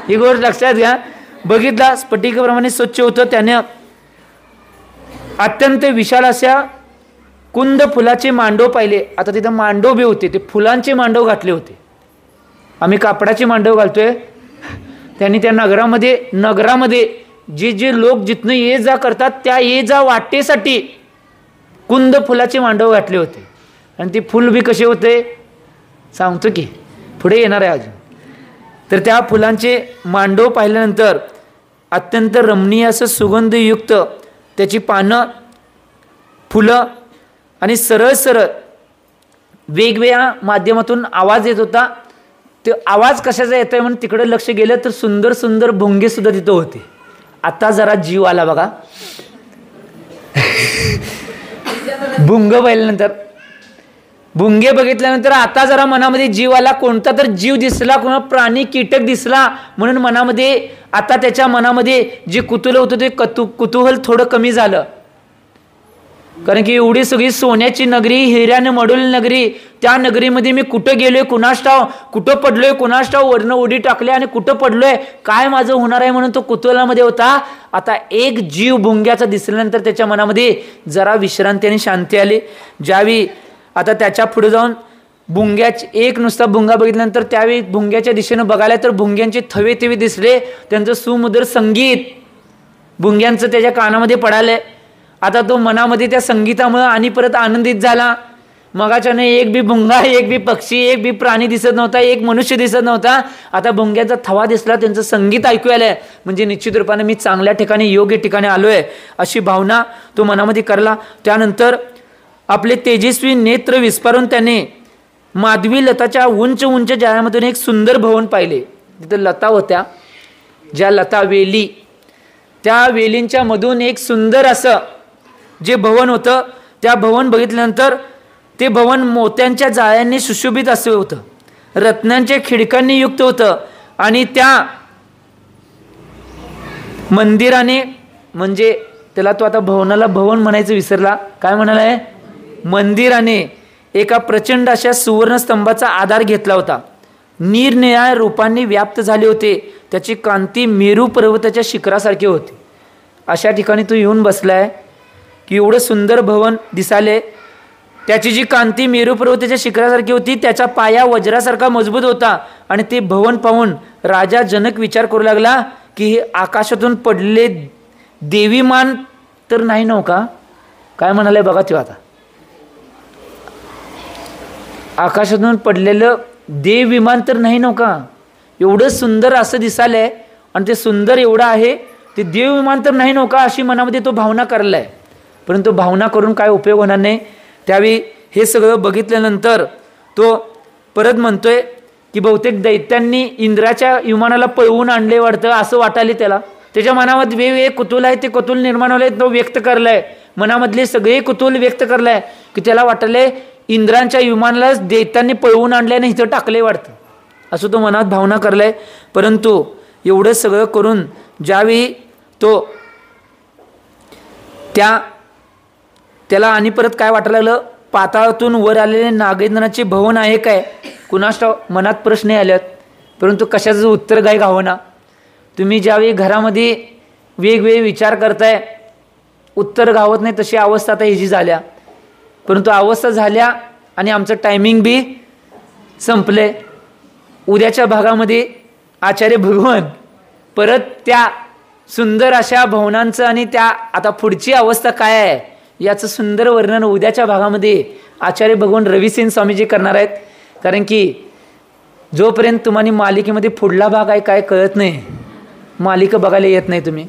Speaker 1: ही गोष्ट लक्षात घ्या. बघितला स्फटिकाप्रमाणे स्वच्छ होतं. त्याने अत्यंत विशाल अशा कुंद फुलाचे मांडव पाहिले. आता तिथं मांडव बी होते, ते फुलांचे मांडव घातले होते. आम्ही कापडाचे मांडव घालतोय. त्यांनी त्या नगरामध्ये जे जे लोक जिथनं ये जा करतात त्या ये जा वाटेसाठी कुंद फुलाचे मांडव घातले होते. आणि ते फुल बी कसे होते सांगतो की पुढे येणार आहे अजून. तर त्या फुलांचे मांडव पाहिल्यानंतर अत्यंत रमणीय असं सुगंधयुक्त त्याची पानं, फुलं आणि सरळ सरळ वेगवेगळ्या माध्यमातून आवाज येत होता. ते आवाज कशाचा येतोय म्हणून तिकडे लक्ष गेलं तर सुंदर सुंदर भुंगे सुद्धा तिथं होते. आता जरा जीव आला बघा. भुंग पाहिल्यानंतर, भुंगे बघितल्यानंतर आता जरा मनामध्ये जीव आला. कोणता तर जीव दिसला, कोणा प्राणी कीटक दिसला म्हणून मनामध्ये आता त्याच्या मनामध्ये जे कुतूहल होतं ते कुतूहल थोडं कमी झालं. कारण की एवढी सगळी सोन्याची नगरी, हिऱ्याने मडवलेली नगरी, त्या नगरीमध्ये मी कुठं गेलोय कुणास ठाव, कुठं पडलोय कुणास ठाव, वरनं उडी टाकले आणि कुठं पडलोय, काय माझं होणार आहे म्हणून तो कुतूहलामध्ये होता. आता एक जीव भुंग्याचा दिसल्यानंतर त्याच्या मनामध्ये जरा विश्रांती आणि शांती आली. ज्यावेळी आता त्याच्या पुढे जाऊन भुंग्याची एक नुसता भुंगा बघितल्यानंतर त्यावेळी भुंग्याच्या दिशेनं बघायला तर भुंग्यांचे थवे थवे दिसले. त्यांचं सुमधुर संगीत भुंग्यांचं त्याच्या कानामध्ये पडाले. आता तो मनामध्ये त्या संगीतामुळे आणि परत आनंदित झाला. मगाच्याने एक बी भुंगा, एक बी पक्षी, एक बी प्राणी दिसत नव्हता, एक मनुष्य दिसत नव्हता. आता भुंग्याचा थवा दिसला, त्यांचं संगीत ऐकू आलंय. म्हणजे निश्चित रूपाने मी चांगल्या ठिकाणी, योग्य ठिकाणी आलोय अशी भावना तो मनामध्ये करला. त्यानंतर आपले तेजस्वी नेत्र विस्फारून त्याने माधवी लताच्या उंच उंच जाळ्यामधून एक सुंदर भवन पाहिले. तिथं लता होत्या, ज्या लता वेली, त्या वेलींच्या मधून एक सुंदर असं जे भवन होतं. त्या भवन बघितल्यानंतर ते भवन मोत्यांच्या जाळ्यांनी सुशोभित असं होतं, रत्नांच्या खिडकांनी युक्त होतं. आणि त्या मंदिराने, म्हणजे त्याला तो आता भवनाला भवन म्हणायचं विसरला, काय म्हणालाय, मंदिराने एका प्रचंड अशा सुवर्णस्तंभाचा आधार घेतला होता. निरनिराळ्या रूपांनी व्याप्त झाले होते. त्याची कांती मेरू पर्वताच्या शिखरासारखी होती. अशा ठिकाणी तो येऊन बसलाय की एवढं सुंदर भवन दिसाले. त्याची जी कांती मेरू पर्वताच्या शिखरासारखी होती, त्याचा पाया वज्रासारखा मजबूत होता. आणि ते भवन पाहून राजा जनक विचार करू लागला की हे आकाशातून पडलेले देवीमान तर नाही नव्ह का. काय म्हणाले बघा ते, आता आकाशातून पडलेलं देव विमान तर नाही नव्ह का. एवढं सुंदर असं दिसालंय आणि ते सुंदर एवढं आहे, ते देव विमान तर नाही नव्ह का अशी मनामध्ये तो भावना करलाय. परंतु भावना करून काय उपयोग होणार नाही. त्यावेळी हे सगळं बघितल्यानंतर तो परत म्हणतोय की बहुतेक दैत्यांनी इंद्राच्या विमानाला पळवून आणले वाटतं असं वाटायले त्याला. त्याच्या मनामध्ये वेगवेगळे कुतूहल आहे, ते कुतूहल निर्माण होले, तो व्यक्त करलाय. मनामधले सगळे कुतूहल व्यक्त करलाय की त्याला वाटले इंद्रांच्या विमानाला दैत्यांनी पळवून आणले आणि इथं टाकले वाटतं असं तो मनात भावना करलाय. परंतु एवढं सगळं करून ज्यावेळी तो त्याला आणि परत काय वाटायला लागलं, पाताळातून वर आलेले नागेंद्राचे भवन आहे काय, कुणास ठाऊक मनात प्रश्न आल्यात. परंतु कशाचं उत्तर काय गावना. तुम्ही ज्यावेळी घरामध्ये वेगवेगळे विचार करताय, उत्तर गावत नाही, तशी अवस्था आता ह्याची झाल्या. परंतु अवस्था झाल्या आणि आमचं टायमिंग बी संपले. उद्याच्या भागामध्ये आचार्य भगवान परत त्या सुंदर अशा भवनांचं आणि त्या आता पुढची अवस्था काय आहे याचं सुंदर वर्णन उद्याच्या भागामध्ये आचार्य भगवान रविसेन स्वामीजी करणार आहेत. कारण की जोपर्यंत तुम्हाला मालिकेमध्ये पुढला भाग आहे काय कळत नाही, मालिका बघायला येत नाही तुम्ही.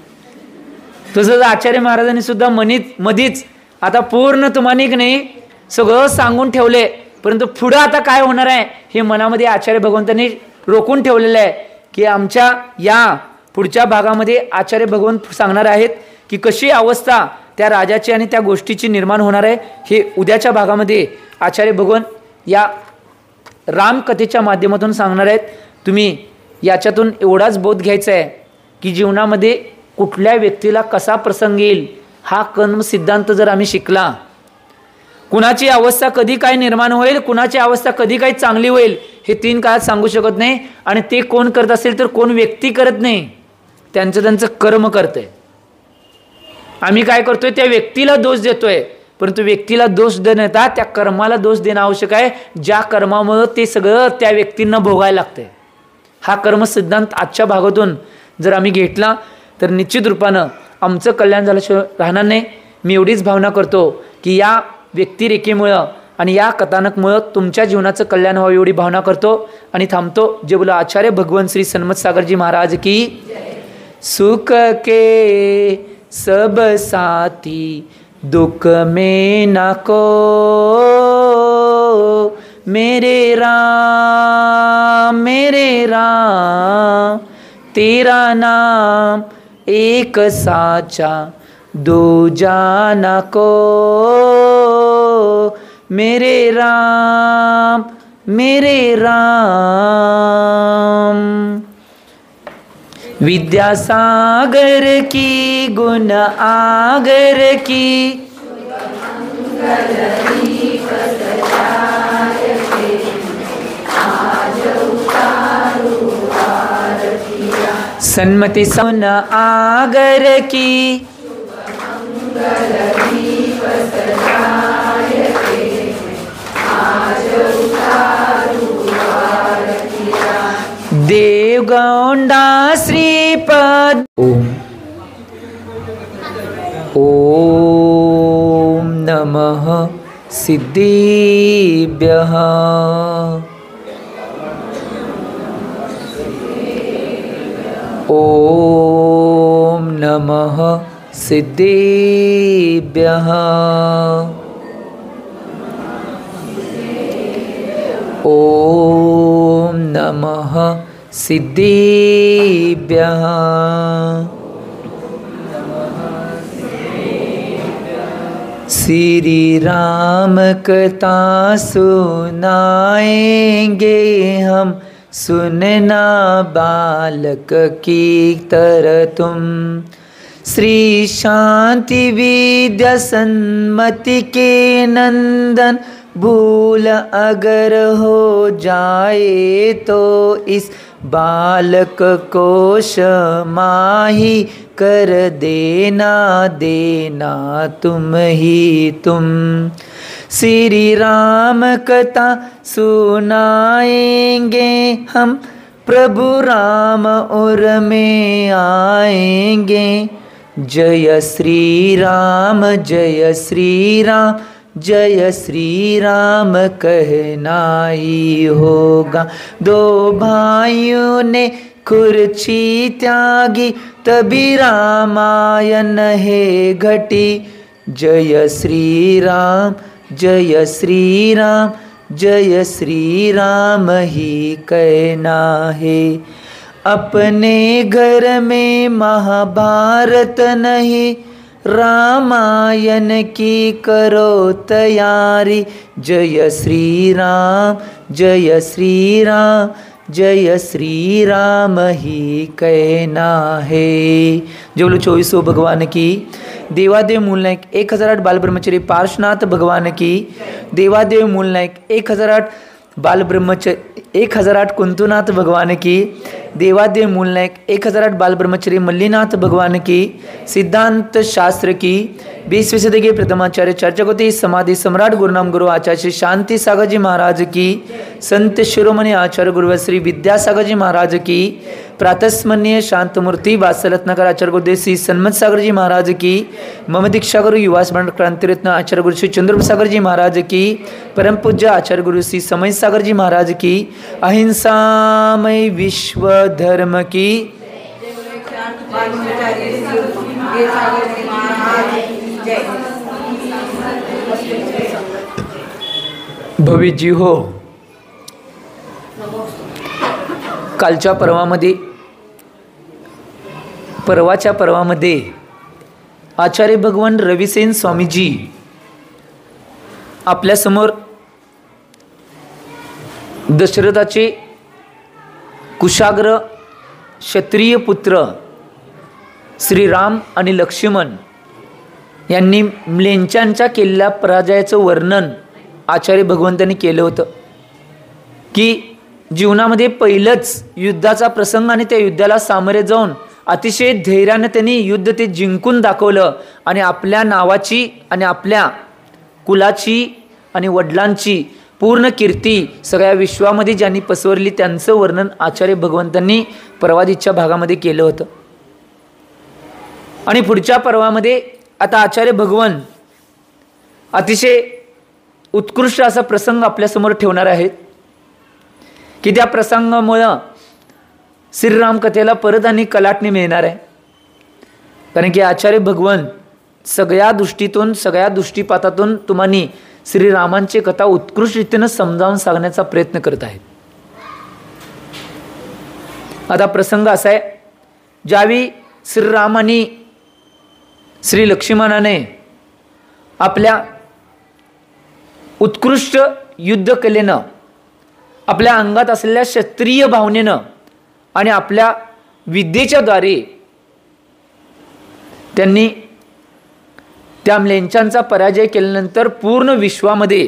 Speaker 1: तसंच आचार्य महाराजांनी सुद्धा मधीच आता पूर्ण तुम्हाला की नाही सगळं सांगून ठेवले. परंतु पुढं आता काय होणार आहे हे मनामध्ये आचार्य भगवंतांनी रोखून ठेवलेलं आहे की आमच्या या पुढच्या भागामध्ये आचार्य भगवंत सांगणार आहेत की कशी अवस्था त्या राजाची आणि त्या गोष्टीची निर्माण होणार आहे. हे उद्याच्या भागामध्ये आचार्य भगवान या रामकथेच्या माध्यमातून सांगणार आहेत. तुम्ही याच्यातून एवढाच बोध घ्यायचा आहे की जीवनामध्ये कुठल्या व्यक्तीला कसा प्रसंग येईल हा कर्म सिद्धांत जर आम्ही शिकला, कुणाची अवस्था कधी काय निर्माण होईल, कुणाची अवस्था कधी काय चांगली होईल हे 3 काळात सांगू शकत नाही. आणि ते कोण करत असेल तर कोण व्यक्ती करत नाही, त्यांचं कर्म करतंय. आम्ही काय करतोय त्या व्यक्तीला दोष देतोय, परंतु व्यक्तीला दोष न देता त्या कर्माला दोष देणं आवश्यक आहे, ज्या कर्मामुळे ते सगळं त्या व्यक्तींना भोगायला लागतंय. हा कर्म सिद्धांत आजच्या भागातून जर आम्ही घेतला तर निश्चित रूपानं आमचं कल्याण झाल्याशिवाय राहणार नाही. मी एवढीच भावना करतो की या व्यक्तिरेखेमुळं आणि या कथानकमुळं तुमच्या जीवनाचं कल्याण व्हावं एवढी भावना करतो आणि थांबतो. जे बोला आचार्य भगवान श्री सन्मत सागरजी महाराज की. सुख के सब साथी दुख में न को, मेरे राम तेरा नाम एक साचा दूजा न को, मेरे राम विद्यासागर की गुण आगर की, सन्मति सुन आगर की, देवगौंडा श्रीपद. ओम नमः सिद्धिभ्यः. ओम नमः सिद्धिभ्यः. ओम नमः सिद्धिभ्यः. श्री राम कथा सुनाएंगे हम, सुनना बालक की तरह तुम. श्री शांति विद्या सन्मति के नंदन, भूल अगर हो जाए तो इस बालक को क्षमाही कर देना तुम ही तुम. श्री राम कथा सुनाएंगे हम, प्रभु राम उर में आएंगे. जय श्री राम जय श्री राम कहना ही होगा. दो भाइयों ने कुर्सी त्यागी, तभी रामायण है घटी. जय श्री राम जय श्री राम ही कहना है. अपने घर में महाभारत नहीं, रामायण की करो तैयारी. जय श्री राम जय श्री राम ही कहना है. जो बोलो 24 भगवान की. देवादेव मूलनायक 1008 बाल ब्रह्मचारी पार्श्वनाथ भगवान की. देवादेव मूलनायक 1008 बाल ब्रह्मचारी 1008 कुंतुनाथ भगवान की. देवादेव मूलनायक 1008 बाल ब्रह्मचारी मल्लीनाथ भगवान की. सिद्धांत शास्त्र की 20वीं सदी के प्रथमाचार्य चर्चागोती समाधि सम्राट गुरुनाम गुरु आचार्य श्री शांति सागर जी महाराज की. संत शिरोमणि आचार्य गुरु श्री विद्यासागर जी महाराज की. प्रातस्मरणीय शांतमूर्ति वात्सलत्नकर आचार्य गुरुदेव श्री सन्मत सागर जी महाराज की. मम दीक्षा गुरु युवा स्मरण क्रांति रत्न आचार्य गुरु श्री चंद्रसागर जी महाराज की. परम पूज्य आचार्य गुरु श्री समय सागर जी महाराज की. अहिंसामय विश्व धर्म की. भवीजी हो, कालच्या परवाच्या पर्वामध्ये आचार्य भगवान रविसेन स्वामीजी आपल्यासमोर दशरथाचे कुशाग्र क्षत्रिय पुत्र श्रीराम आणि लक्ष्मण यांनी म्लेंचांच्या केलेल्या पराजयाचं वर्णन आचार्य भगवंतांनी केलं होतं की जीवनामध्ये पहिलंच युद्धाचा प्रसंग आणि त्या युद्धाला सामोरे जाऊन अतिशय धैर्याने त्यांनी युद्ध ते जिंकून दाखवलं आणि आपल्या नावाची आणि आपल्या कुलाची आणि वडिलांची पूर्ण कीर्ती सगळ्या विश्वामध्ये ज्यांनी पसरली त्यांचं वर्णन आचार्य भगवंतांनी परवादीच्या भागामध्ये केलं होतं. आणि पुढच्या पर्वामध्ये आता आचार्य भगवान अतिशय उत्कृष्ट असा प्रसंग आपल्यासमोर ठेवणार आहेत की त्या प्रसंगामुळं श्रीराम कथेला परत आणि कलाटणी मिळणार आहे. कारण की आचार्य भगवान सगळ्या दृष्टीतून सगळ्या दृष्टिपातातून तुम्हानी श्रीरामांची कथा उत्कृष्ट रीतीनं समजावून सांगण्याचा प्रयत्न करत आहेत. आता प्रसंग असा आहे, ज्यावेळी श्रीराम आणि श्री लक्ष्मणाने आपल्या उत्कृष्ट युद्धकलेनं, आपल्या अंगात असलेल्या क्षत्रिय भावनेनं आणि आपल्या विद्येच्या द्वारे त्यांनी त्या म्लेच्छांचा पराजय केल्यानंतर पूर्ण विश्वामध्ये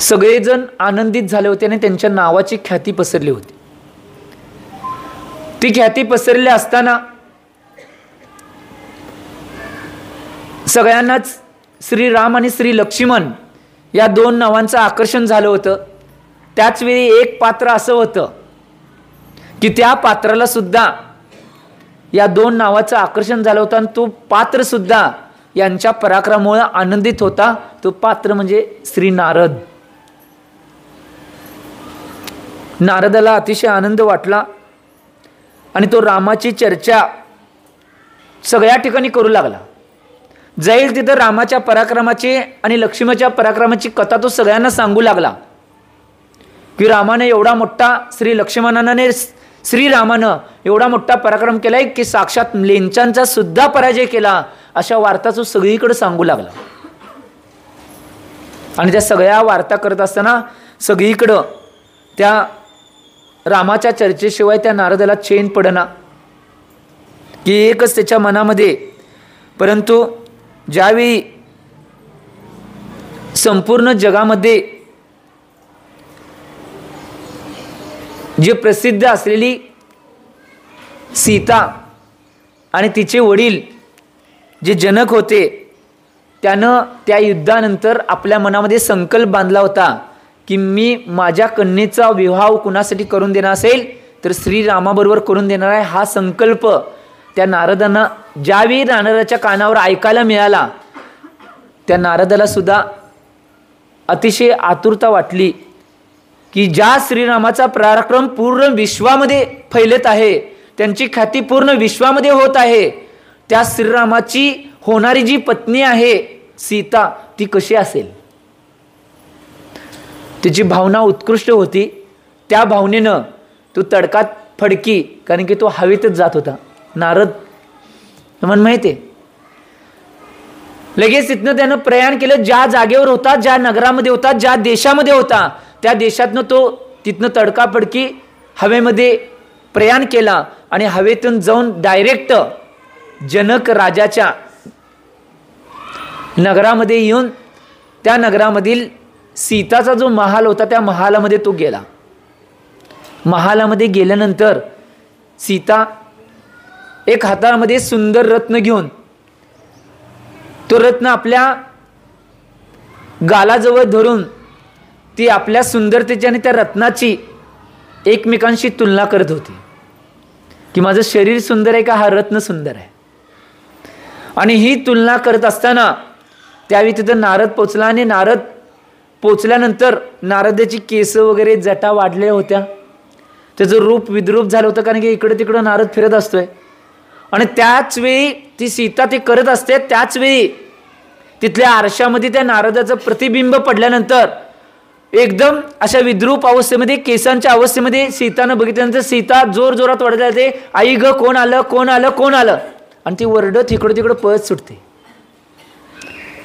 Speaker 1: सगळेजण आनंदित झाले होते आणि त्यांच्या नावाची ख्याती पसरली होती. ती ख्याती पसरली असताना सगळ्यांनाच श्रीराम आणि श्री लक्ष्मण या दोन नावांचं आकर्षण झालं होतं. त्याचवेळी एक पात्र असं होतं की त्या पात्राला सुद्धा या दोन नावाचं आकर्षण झालं होतं आणि तो पात्र सुद्धा यांच्या पराक्रमामुळे आनंदित होता. तो पात्र म्हणजे श्री नारद. नारदाला अतिशय आनंद वाटला आणि तो रामाची चर्चा सगळ्या ठिकाणी करू लागला. जाईल तिथं रामाच्या पराक्रमाची आणि लक्ष्मणाच्या पराक्रमाची कथा तो सगळ्यांना सांगू लागला की रामाने एवढा मोठा, श्री लक्ष्मणाने श्रीरामानं एवढा मोठा पराक्रम केलाय की साक्षात म्लेच्छांचा सुद्धा पराजय केला, अशा वार्ता तो सगळीकडे सांगू लागला. आणि त्या सगळ्या वार्ता करत असताना सगळीकडं त्या रामाच्या चर्चेशिवाय त्या नारदाला चैन पडना की एकच त्याच्या मनामध्ये. परंतु ज्यावेळी संपूर्ण जगामध्ये जे प्रसिद्ध असलेली सीता आणि तिचे वडील जे जनक होते, त्यानं त्या युद्धानंतर आपल्या मनामध्ये संकल्प बांधला होता की मी माझ्या कन्येचा विवाह कुणासाठी करून देणार असेल तर श्रीरामाबरोबर करून देणार आहे. हा संकल्प त्या नारदांना ज्यावेळी नारदाच्या कानावर ऐकायला मिळाला, त्या नारदाला सुद्धा अतिशय आतुरता वाटली की ज्या श्रीरामाचा पराक्रम पूर्ण विश्वामध्ये फैलत आहे, त्यांची ख्याती पूर्ण विश्वामध्ये होत आहे, त्या श्रीरामाची होणारी जी पत्नी आहे सीता, ती कशी असेल. त्याची भावना उत्कृष्ट होती. त्या भावनेनं तो तडकात फडकी, कारण की तो हवेतच जात होता. नारद तुम्हाला माहिती आहे, लगेच तिथनं त्यानं प्रयाण केलं. ज्या जागेवर होता, ज्या नगरामध्ये होता, ज्या देशामध्ये होता, त्या देशातनं तो तिथनं तडकाफडकी हवेमध्ये प्रयाण केला आणि हवेतून जाऊन डायरेक्ट जनक राजाच्या नगरामध्ये येऊन त्या नगरामधील सीताचा जो महाल होता त्या महालामध्ये तो गेला. महालामध्ये गेल्यानंतर सीता एक हातामध्ये सुंदर रत्न घेऊन, तो रत्न आपल्या गालाजवळ धरून ती आपल्या सुंदरतेची आणि त्या रत्नाची एकमेकांशी तुलना करत होती की माझं शरीर सुंदर आहे का हा रत्न सुंदर आहे. आणि ही तुलना करत असताना त्यावेळी तिथं नारद पोचला आणि नारद पोचल्यानंतर नारदाची केस वगैरे जटा वाढल्या होत्या, त्याचं रूप विद्रूप झालं होतं, कारण की इकडं तिकडं नारद फिरत असतोय. आणि त्याच वेळी ती सीता ते करत असते, त्याच वेळी तिथल्या आरशामध्ये त्या नारदाचं प्रतिबिंब पडल्यानंतर एकदम अशा विद्रूप अवस्थेमध्ये, केसांच्या अवस्थेमध्ये सीतानं बघितल्यानंतर सीता जोर जोरात ओरडत जाते, आई ग कोण आलं कोण आलं कोण आलं. आणि ती ओरडत इकडं तिकडं पळत सुटते.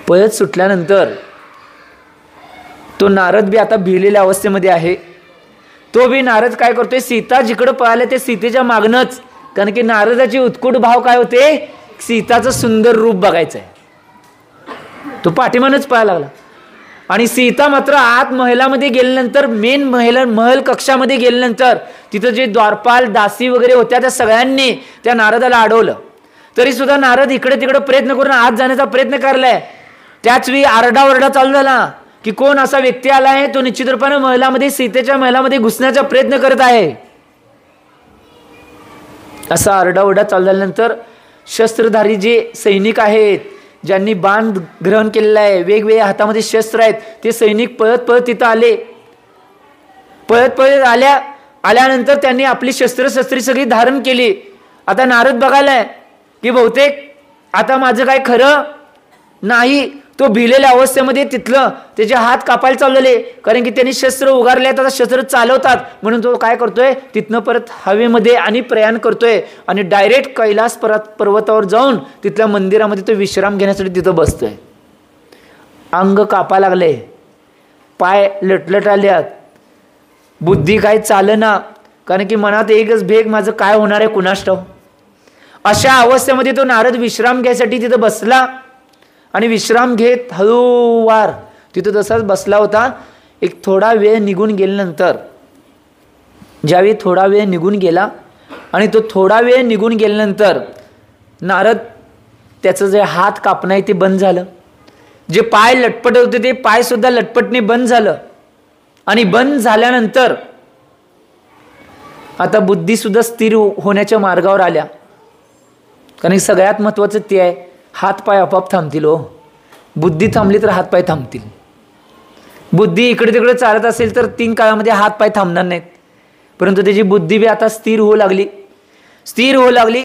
Speaker 1: पळत सुटल्यानंतर तो नारद बी आता भिलेल्या अवस्थेमध्ये आहे. तो बी नारद काय करतोय, सीता जिकडं पळाले ते सीतेच्या मागणंच, कारण की नारदाची उत्कुट भाव काय होते, सीताचं सुंदर रूप बघायचं आहे. तो पाठीमानच पळायला लागला. आणि सीता मात्र आत महलामध्ये गेल्यानंतर, मेन महल कक्षामध्ये गेल्यानंतर तिथं जे द्वारपाल दासी वगैरे होत्या त्या सगळ्यांनी त्या नारदाला अडवलं. तरी सुद्धा नारद इकडे तिकडे प्रयत्न करून आत जाण्याचा प्रयत्न करलाय. त्याच वेळी आरडाओरडा चालू झाला की कोण असा व्यक्ती आला आहे, तो निश्चित रूपाने महलामध्ये, सीतेच्या महलामध्ये घुसण्याचा प्रयत्न करत आहे. असा आरडाओरडा चालू झाल्यानंतर शस्त्रधारी जे सैनिक आहेत, ज्यांनी बाण ग्रहण केलेला आहे, वेगवेगळ्या हातामध्ये शस्त्र आहेत, ते सैनिक पळत पळत तिथं आले. पळत पळत आल्यानंतर त्यांनी आपली शस्त्री सगळी धारण केली. आता नारद बघायलाय की बहुतेक आता माझं काय खरं नाही. तो भिलेल्या अवस्थेमध्ये तिथलं त्याचे हात कापायला चाललेले, कारण की त्यांनी शस्त्र उगारले, आता शस्त्र चालवतात. म्हणून तो काय करतोय, तिथनं परत हवेमध्ये आणि प्रयाण करतोय आणि डायरेक्ट कैलास पर्वतावर जाऊन तिथल्या मंदिरामध्ये तो विश्राम घेण्यासाठी तिथं बसतोय. अंग कापा लागले, पाय लटलट आल्यात, बुद्धी काय चालना, कारण की मनात एकच भेग, माझं काय होणार आहे कुणास ठाऊक. अशा अवस्थेमध्ये तो नारद विश्राम घ्यायसाठी तिथं बसला आणि विश्राम घेत हळूवार तिथं तसाच बसला होता. एक थोडा वेळ निघून गेल्यानंतर, ज्यावेळी थोडा वेळ निघून गेला आणि तो थोडा वेळ निघून गेल्यानंतर नारद त्याचं जे हात कापणं आहे ते बंद झालं, जे पाय लटपट होते ते पाय सुद्धा लटपटणे बंद झालं. आणि बंद झाल्यानंतर आता बुद्धी सुद्धा स्थिर होण्याच्या मार्गावर आल्या, कारण सगळ्यात महत्त्वाचं ते आहे, हातपाय आपोआप थांबतील. हो, बुद्धी थांबली तर हातपाय थांबतील. बुद्धी इकडे तिकडे चालत असेल तर 3 काळामध्ये हातपाय थांबणार नाहीत. परंतु त्याची बुद्धी बी आता स्थिर होऊ लागली.